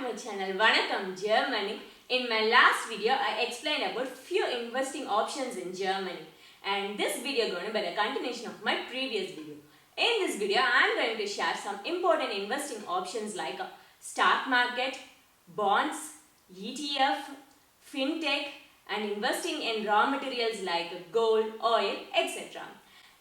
my channel Vanakkam Germany. In my last video, I explained about few investing options in Germany. And this video is going to be a continuation of my previous video. In this video, I am going to share some important investing options like stock market, bonds, ETF, fintech, and investing in raw materials like gold, oil, etc.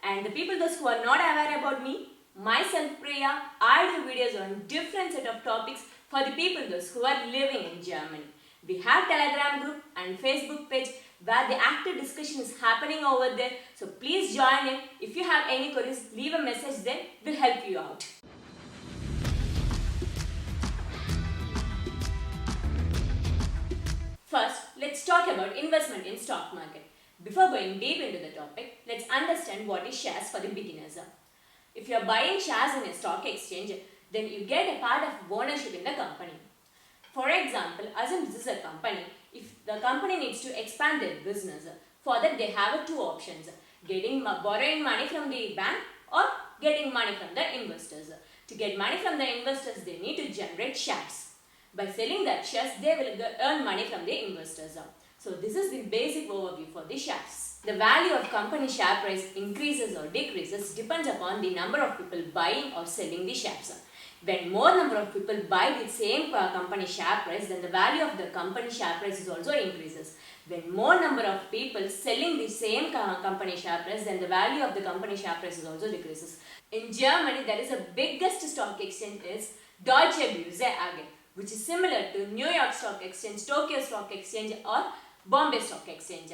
And the people those who are not aware about me, myself Priya, I do videos on different set of topics for the people those who are living in Germany. We have Telegram group and Facebook page where the active discussion is happening over there. So please join in. If you have any queries, leave a message there. We'll help you out. First, let's talk about investment in stock market. Before going deep into the topic, let's understand what is shares for the beginners. If you are buying shares in a stock exchange, then you get a part of ownership in the company. For example, assume this is a company. If the company needs to expand their business, for that they have two options: borrowing money from the bank or getting money from the investors. To get money from the investors, they need to generate shares. By selling that shares, they will earn money from the investors. So this is the basic overview for the shares. The value of company share price increases or decreases depends upon the number of people buying or selling the shares. When more number of people buy the same company share price, then the value of the company share price is also increases. When more number of people selling the same company share price, then the value of the company share price is also decreases. In Germany, there is a biggest stock exchange is Deutsche Börse AG, which is similar to New York Stock Exchange, Tokyo Stock Exchange or Bombay Stock Exchange.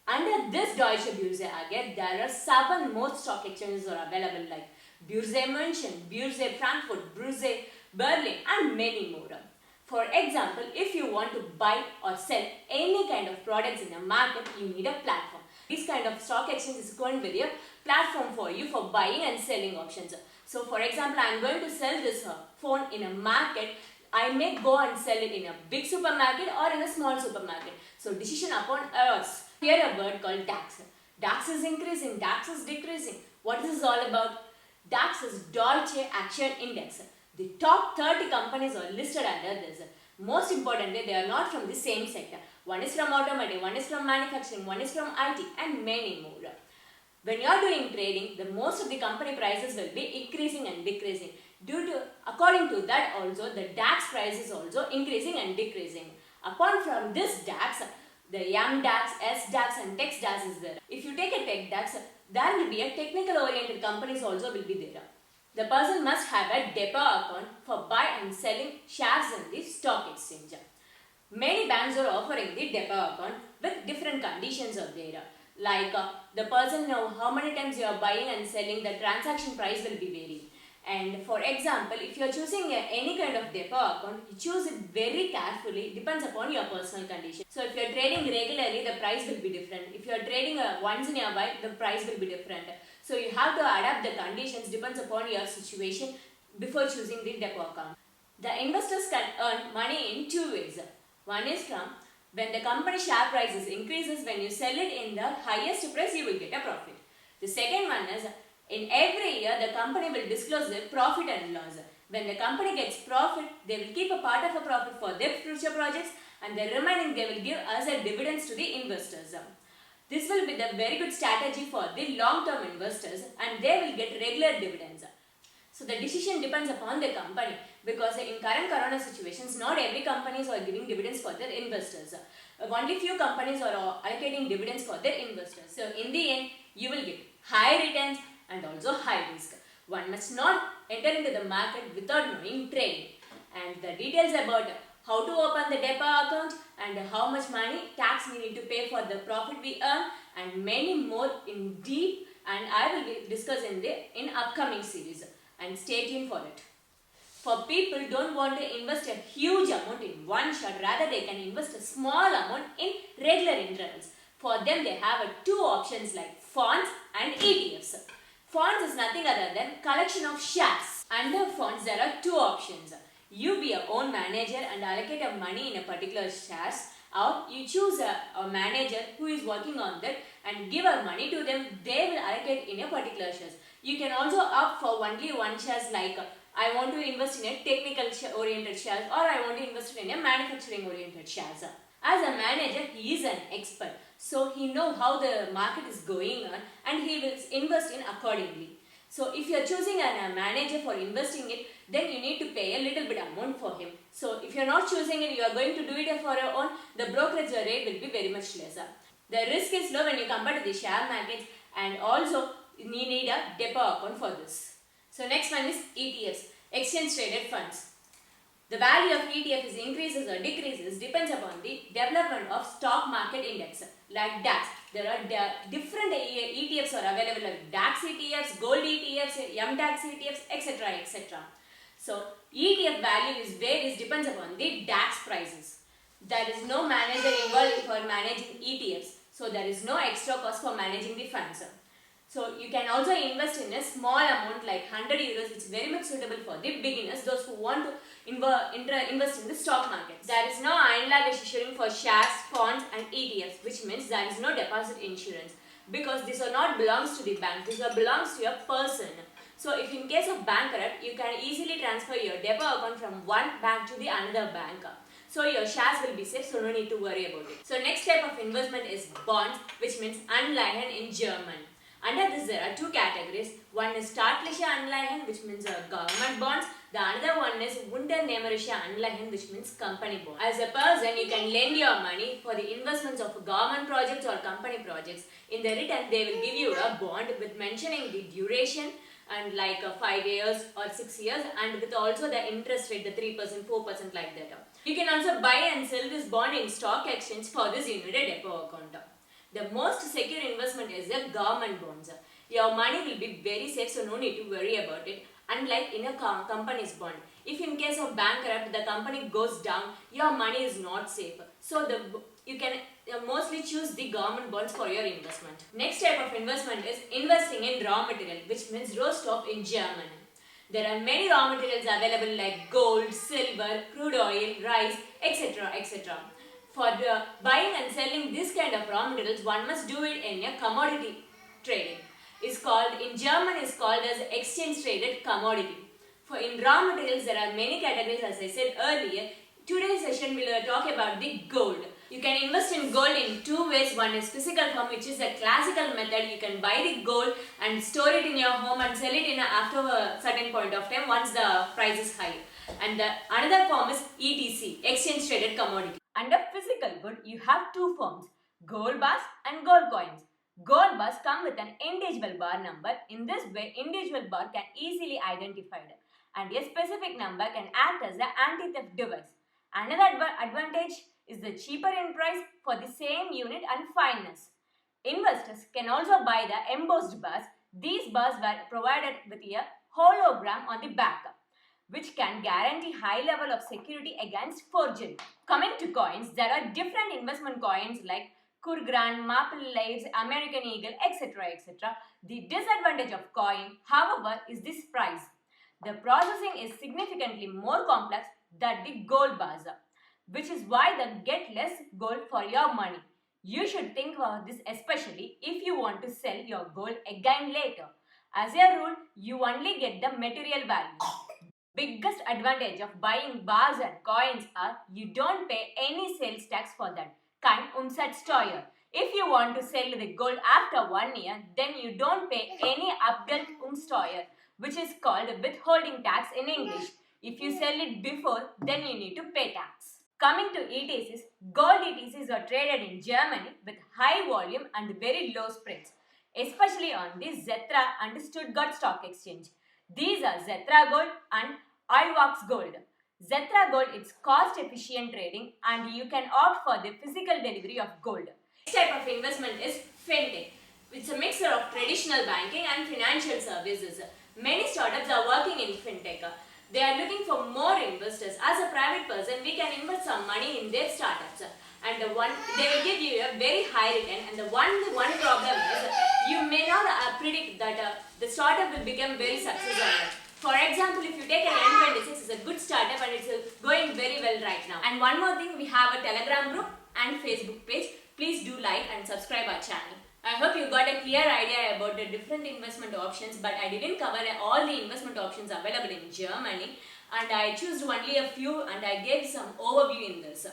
Under this Deutsche Börse AG, there are 7 more stock exchanges are available like Börse München, Börse Frankfurt, Börse Berlin and many more. For example, if you want to buy or sell any kind of products in a market, you need a platform. This kind of stock exchange is going to be a platform for you for buying and selling options. So for example, I am going to sell this phone in a market. I may go and sell it in a big supermarket or in a small supermarket. So decision upon us. Here a word called DAX. DAX is increasing, DAX is decreasing. What is this all about? DAX is Deutsche Action Index. The top 30 companies are listed under this. Most importantly, they are not from the same sector. One is from automotive, one is from manufacturing, one is from IT and many more. When you are doing trading, the most of the company prices will be increasing and decreasing. According to that also, the DAX price is also increasing and decreasing. Apart from this DAX, the MDAX, SDAX and TechDAX is there. If you take a TechDAX, there will be a technical oriented companies also will be there. The person must have a depot account for buy and selling shares in the stock exchange. Many banks are offering the depot account with different conditions are there. Like the person know how many times you are buying and selling, the transaction price will be varying. And for example, if you are choosing any kind of depot account, you choose it very carefully, depends upon your personal condition. So if you are trading regularly, the price will be different. If you are trading once in a while, the price will be different. So you have to adapt the conditions, depends upon your situation before choosing the depot account. The investors can earn money in 2 ways. One is from when the company share prices increases, when you sell it in the highest price, you will get a profit. The second one is in every year, the company will disclose their profit and loss. When the company gets profit, they will keep a part of a profit for their future projects and the remaining they will give as a dividends to the investors. This will be the very good strategy for the long-term investors and they will get regular dividends. So the decision depends upon the company because in current corona situations, not every companies are giving dividends for their investors. Only few companies are allocating dividends for their investors. So in the end, you will get high returns and also high risk. One must not enter into the market without knowing trading. And the details about how to open the depot account and how much money tax we need to pay for the profit we earn and many more in deep, and I will discuss in upcoming series, and stay tuned for it. For people who don't want to invest a huge amount in one shot, rather they can invest a small amount in regular intervals. For them they have 2 options like funds and ETFs. Funds is nothing other than collection of shares. Under funds there are 2 options. You be your own manager and allocate a money in a particular shares, or you choose a manager who is working on that and give our money to them. They will allocate in a particular shares. You can also opt for only one shares like I want to invest in a technical oriented shares, or I want to invest in a manufacturing oriented shares. As a manager, he is an expert, so he knows how the market is going on and he will invest in accordingly. So if you are choosing a manager for investing it, then you need to pay a little bit amount for him. So if you are not choosing it, you are going to do it for your own, the brokerage rate will be very much lesser. The risk is low when you compare to the share markets, and also you need a depot account for this. So next one is ETFs, exchange traded funds. The value of ETF is increases or decreases depends upon the development of stock market index like DAX. There are different ETFs are available like DAX ETFs, gold ETFs, MDAX ETFs, etc. etc. So ETF value is varies depends upon the DAX prices. There is no manager involved for managing ETFs. So there is no extra cost for managing the funds. So you can also invest in a small amount like 100 euros. It's very much suitable for the beginners, those who want to invest in the stock market. There is no einlagen insurance for shares, bonds and ETFs, which means there is no deposit insurance, because these are not belongs to the bank, these are belongs to a person. So if in case of bankrupt, you can easily transfer your depot account from one bank to the another bank. So your shares will be safe, so no need to worry about it. So next type of investment is bonds, which means Anleihen in German. Under this there are two categories. One is staatliche Anleihen, which means government bonds. The another one is Unternehmerische Anleihen, which means company bonds. As a person, you can lend your money for the investments of government projects or company projects. In the return, they will give you a bond with mentioning the duration and like 5 years or 6 years, and with also the interest rate, the 3%, 4% like that. You can also buy and sell this bond in stock exchange. For this, you need a depot account. The most secure investment is the government bonds. Your money will be very safe, so no need to worry about it. Unlike in a company's bond, if in case of bankrupt, the company goes down, your money is not safe. So you can mostly choose the government bonds for your investment. Next type of investment is investing in raw material, which means Rohstoff in German. There are many raw materials available like gold, silver, crude oil, rice, etc. etc. For buying and selling this kind of raw materials, one must do it in a commodity trading. In German is called as exchange traded commodity. For in raw materials, there are many categories, as I said earlier. Today's session will talk about the gold. You can invest in gold in two ways. One is physical form, which is a classical method. You can buy the gold and store it in your home and sell it after a certain point of time once the price is high. And the another form is ETC, exchange traded commodity. Under physical good, you have two forms, gold bars and gold coins. Gold bars come with an individual bar number. In this way, individual bar can easily identified, and a specific number can act as the anti-theft device. Another advantage is the cheaper in price for the same unit and fineness. Investors can also buy the embossed bars. These bars were provided with a hologram on the back, which can guarantee high level of security against forgery. Coming to coins, there are different investment coins like Kurgan, Maple Leaves, American Eagle, etc. etc. The disadvantage of coin, however, is this price. The processing is significantly more complex than the gold bars, which is why they get less gold for your money. You should think about this especially if you want to sell your gold again later. As a rule, you only get the material value. Biggest advantage of buying bars and coins are you don't pay any sales tax for that. Kein Umsatzsteuer. If you want to sell the gold after 1 year, then you don't pay any Abgeltungssteuer, which is called withholding tax in English. If you sell it before, then you need to pay tax. Coming to ETCs, gold ETCs are traded in Germany with high volume and very low spreads, especially on the Xetra and Stuttgart Stock Exchange. These are Xetra Gold and IWAX Gold. Xetra Gold is cost-efficient trading, and you can opt for the physical delivery of gold. Next type of investment is FinTech. It's a mixture of traditional banking and financial services. Many startups are working in FinTech. They are looking for more investors. As a private person, we can invest some money in their startups. And they will give you a very high return. And the one problem is you may not predict that the startup will become very successful. For example, if you take an N26, it's a good startup and it's going very well right now. And one more thing, we have a Telegram group and Facebook page. Please do like and subscribe our channel. I hope you got a clear idea about the different investment options, but I didn't cover all the investment options available in Germany, and I chose only a few and I gave some overview in this.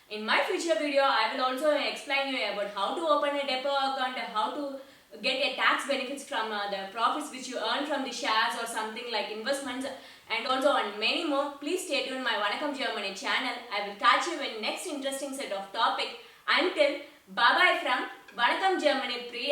In my future video, I will also explain you about how to open a depot account, how to get a tax benefits from the profits which you earn from the shares or something like investments, and also on many more. Please stay tuned my Vanakkam Germany channel. I will catch you in next interesting set of topic. Until bye bye from Vanakkam Germany Priya.